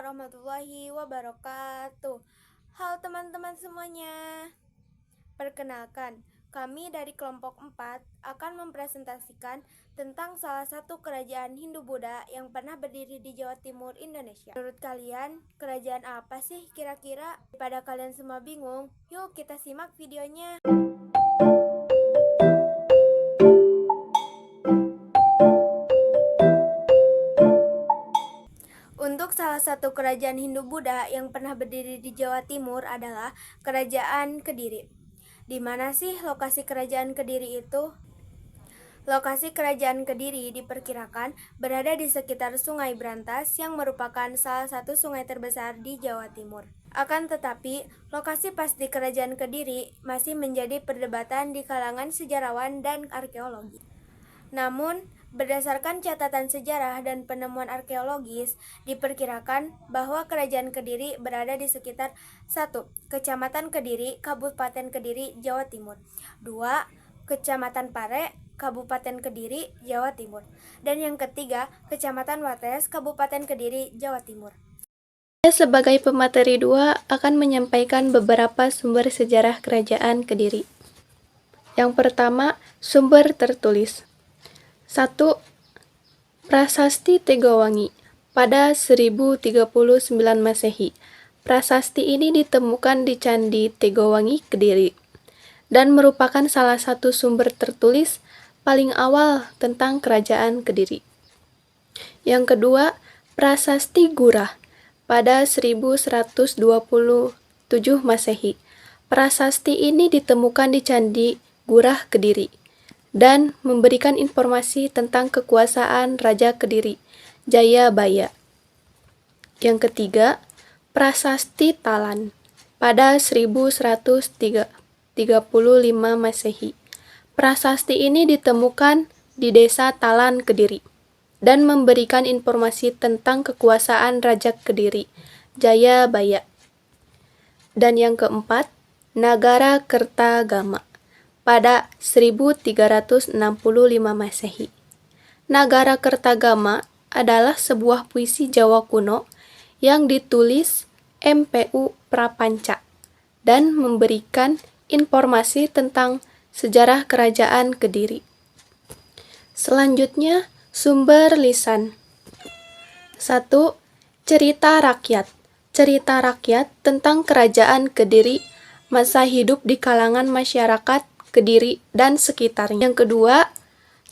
warahmatullahi wabarakatuh. Halo teman-teman semuanya. Perkenalkan, kami dari kelompok 4 akan mempresentasikan tentang salah satu kerajaan Hindu-Buddha yang pernah berdiri di Jawa Timur, Indonesia. Menurut kalian, kerajaan apa sih kira-kira? Daripada kalian semua bingung, yuk kita simak videonya. Untuk salah satu kerajaan Hindu-Buddha yang pernah berdiri di Jawa Timur adalah Kerajaan Kediri. Di mana sih lokasi Kerajaan Kediri itu? Lokasi Kerajaan Kediri diperkirakan berada di sekitar Sungai Brantas yang merupakan salah satu sungai terbesar di Jawa Timur. Akan tetapi, lokasi pasti Kerajaan Kediri masih menjadi perdebatan di kalangan sejarawan dan arkeologi. Namun, berdasarkan catatan sejarah dan penemuan arkeologis, diperkirakan bahwa Kerajaan Kediri berada di sekitar 1. Kecamatan Kediri, Kabupaten Kediri, Jawa Timur. 2. Kecamatan Pare, Kabupaten Kediri, Jawa Timur. Dan yang ketiga, Kecamatan Wates, Kabupaten Kediri, Jawa Timur. Saya sebagai pemateri 2 akan menyampaikan beberapa sumber sejarah Kerajaan Kediri. Yang pertama, sumber tertulis. 1. Prasasti Tegowangi pada 1039 Masehi. Prasasti ini ditemukan di Candi Tegowangi, Kediri, dan merupakan salah satu sumber tertulis paling awal tentang Kerajaan Kediri. Yang kedua, Prasasti Gurah pada 1127 Masehi. Prasasti ini ditemukan di Candi Gurah, Kediri, dan memberikan informasi tentang kekuasaan Raja Kediri, Jayabaya. Yang ketiga, Prasasti Talan pada 1135 Masehi. Prasasti ini ditemukan di Desa Talan, Kediri, dan memberikan informasi tentang kekuasaan Raja Kediri, Jayabaya. Dan yang keempat, Nagara Kertagama pada 1365 Masehi. Nagara Kertagama adalah sebuah puisi Jawa kuno yang ditulis MPU Prapanca dan memberikan informasi tentang sejarah Kerajaan Kediri. Selanjutnya, sumber lisan. 1. Cerita rakyat. Cerita rakyat tentang Kerajaan Kediri, masa hidup di kalangan masyarakat Kediri dan sekitarnya. Yang kedua,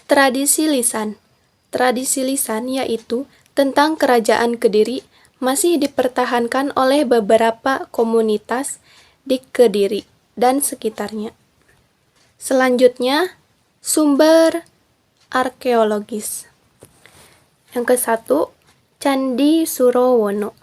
tradisi lisan. Tradisi lisan yaitu tentang Kerajaan Kediri masih dipertahankan oleh beberapa komunitas di Kediri dan sekitarnya. Selanjutnya, sumber arkeologis. Yang ke-1, Candi Surowono.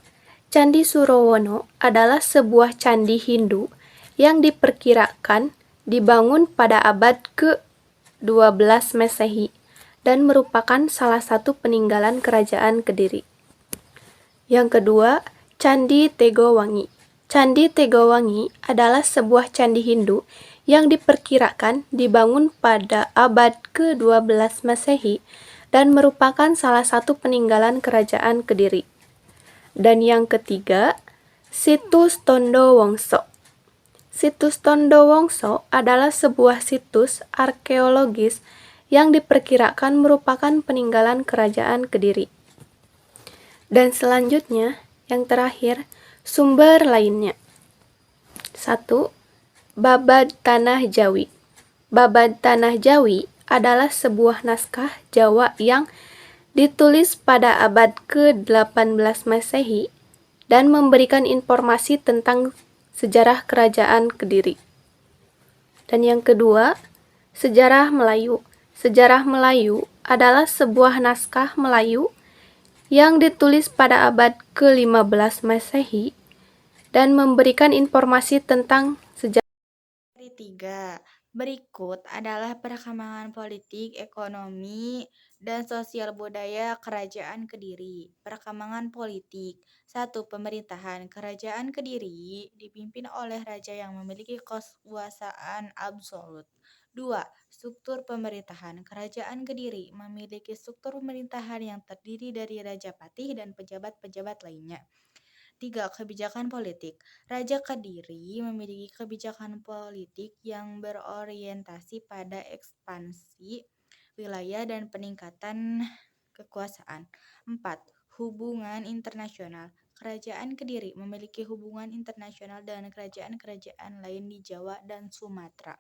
Candi Surowono adalah sebuah candi Hindu yang diperkirakan dibangun pada abad ke-12 Masehi dan merupakan salah satu peninggalan Kerajaan Kediri. Yang kedua, Candi Tegowangi. Candi Tegowangi adalah sebuah candi Hindu yang diperkirakan dibangun pada abad ke-12 Masehi dan merupakan salah satu peninggalan Kerajaan Kediri. Dan yang ketiga, Situs Tondo Wongso. Situs Tondo Wongso adalah sebuah situs arkeologis yang diperkirakan merupakan peninggalan Kerajaan Kediri. Dan selanjutnya, yang terakhir, sumber lainnya. 1. Babad Tanah Jawi. Babad Tanah Jawi adalah sebuah naskah Jawa yang ditulis pada abad ke-18 Masehi dan memberikan informasi tentang sejarah Kerajaan Kediri. Dan yang kedua, Sejarah Melayu. Sejarah Melayu adalah sebuah naskah Melayu yang ditulis pada abad ke-15 Masehi dan memberikan informasi tentang sejarah. Seri 3. Berikut adalah perkembangan politik, ekonomi, dan sosial budaya Kerajaan Kediri. Perkembangan politik. 1. Pemerintahan. Kerajaan Kediri dipimpin oleh raja yang memiliki kekuasaan absolut. 2. Struktur pemerintahan. Kerajaan Kediri memiliki struktur pemerintahan yang terdiri dari raja patih dan pejabat-pejabat lainnya. 3. Kebijakan politik. Raja Kediri memiliki kebijakan politik yang berorientasi pada ekspansi wilayah dan peningkatan kekuasaan. 4. Hubungan internasional. Kerajaan Kediri memiliki hubungan internasional dengan kerajaan-kerajaan lain di Jawa dan Sumatera.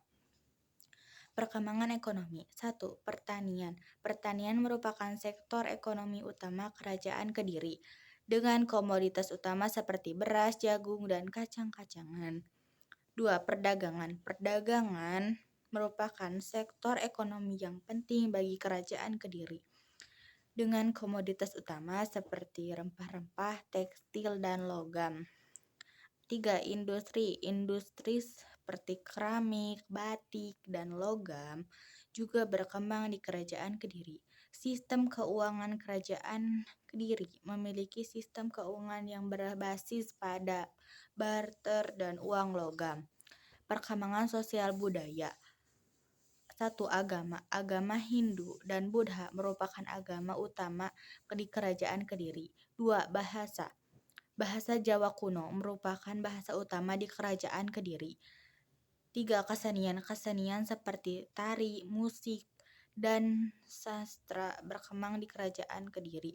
Perkembangan ekonomi. 1. Pertanian. Pertanian merupakan sektor ekonomi utama Kerajaan Kediri, dengan komoditas utama seperti beras, jagung, dan kacang-kacangan. 2. Perdagangan. Perdagangan merupakan sektor ekonomi yang penting bagi Kerajaan Kediri, dengan komoditas utama seperti rempah-rempah, tekstil, dan logam. 3. Industri. Industri seperti keramik, batik, dan logam juga berkembang di Kerajaan Kediri. Sistem keuangan Kerajaan Kediri memiliki sistem keuangan yang berbasis pada barter dan uang logam. Perkembangan sosial budaya. 1. Agama. Agama Hindu dan Buddha merupakan agama utama di Kerajaan Kediri. 2. Bahasa. Bahasa Jawa kuno merupakan bahasa utama di Kerajaan Kediri. 3. Kesenian. Kesenian seperti tari, musik, dan sastra berkembang di Kerajaan Kediri.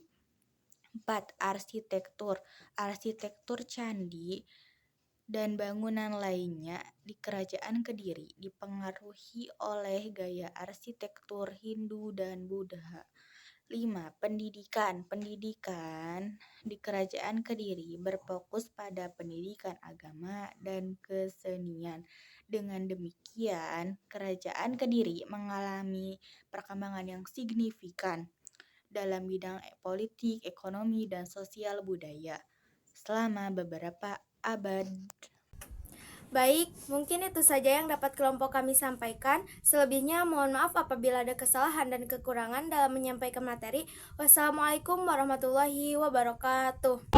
4. Arsitektur. Arsitektur candi dan bangunan lainnya di Kerajaan Kediri dipengaruhi oleh gaya arsitektur Hindu dan Buddha. 5. Pendidikan. Pendidikan di Kerajaan Kediri berfokus pada pendidikan agama dan kesenian. Dengan demikian, Kerajaan Kediri mengalami perkembangan yang signifikan dalam bidang politik, ekonomi, dan sosial budaya selama beberapa abad. Baik, mungkin itu saja yang dapat kelompok kami sampaikan. Selebihnya mohon maaf apabila ada kesalahan dan kekurangan dalam menyampaikan materi. Wassalamualaikum warahmatullahi wabarakatuh.